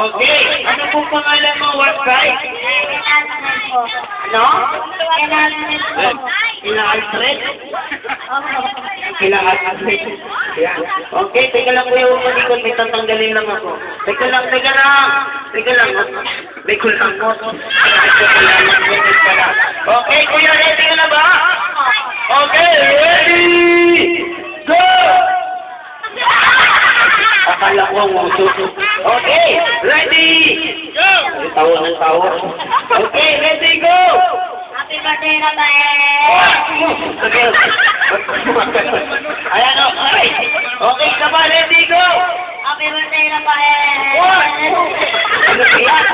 Okay. Ano pong pangalan mo? What side? Ano? Kila Alfred? Kila Alfred. Yan. Okay, teka lang kuya, huwag malikot. May tatanggalin lang ako. Teka lang. Teka lang. Teka lang mo. Okay, kuya, ready ka na ba? Okay, ready! Go! Akala ko ang uso. Okay, ready! Go! Tawa ng tawa. Okay, ready, go! Happy birthday, Rafael! Ayan, okay. Okay ka ba? Ready, go! Happy birthday, Rafael! Ano ba yan?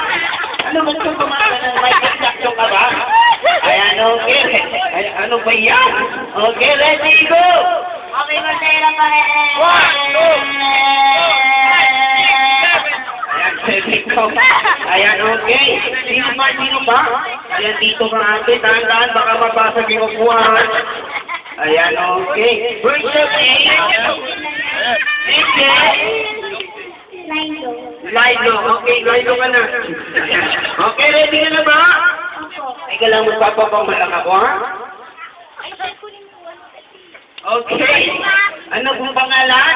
Ano ba ito kumaka ng mic extraction ka ba? Ayan, okay. Ayan, ano ba yan? Okay, ready, go! Happy birthday, Rafael! 1, 2, 3, 4, 5, 6, 7, 8, 9, 10, 11, 12. Ayan, okay. Sino ba? Ayan, dito ka ate. Dahan-dahan, baka mabasag yung upuan. Ayan, okay. Where's your name? Lilo. Okay, Lilo ka na. Okay, ready ka na ba? Ika lang, magpapapamalang ako, ha? Okay. Ano kung pangalan?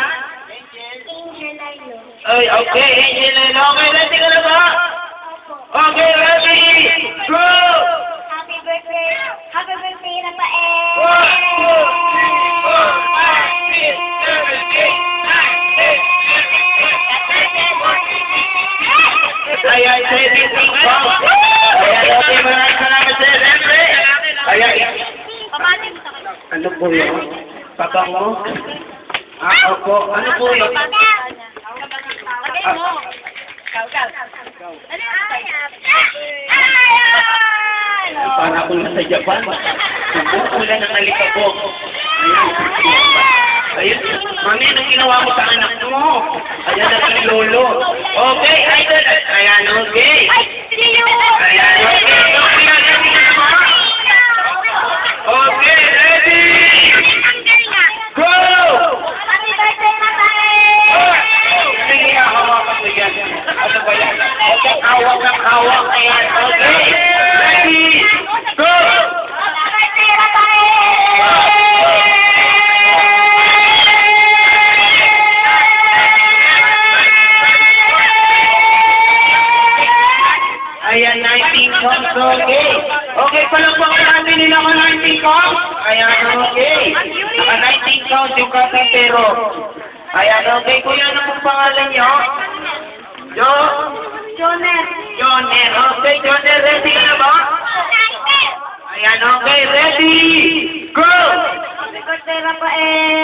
Ay, okay, Angel Lilo. Okay, ready ka na ba? Okay, ready! Go! Happy birthday, Rafael! 1, 2, 3, 4, 5, 6, 7, 8, 9, 10. Ayan, 17 pa. Ayan, okay, maraming salamat sa siyempre. Ayan, ano po yun? Papa mo? Opo. Ano po yun? Para ako nasa Japan. Sumukulan ng alikabok. Ayun. Mami, anong ginawa mo sa anak mo? Ayan na si Lolo. Okay, idol. Ayan, okay. Ayan, okay. Okay, ready? Go! Happy birthday, Rafael! Sige, hawakan mo yan. Ano ba yan? Okay, hawak. Ayan, okay. Ready? Go! Happy birthday, Rafael! Ayan, 19 comes, okay. Okay, palagpakan natin nila ka 19 comes. Ayan, okay. Naka 19 comes yung kasentero. Ayan, okay. Kuya, ano pong pangalan nyo? Joner! Joner. Okay, Joner, ready ka na ba? Ayan, okay, ready? Go! Happy birthday, Rafael!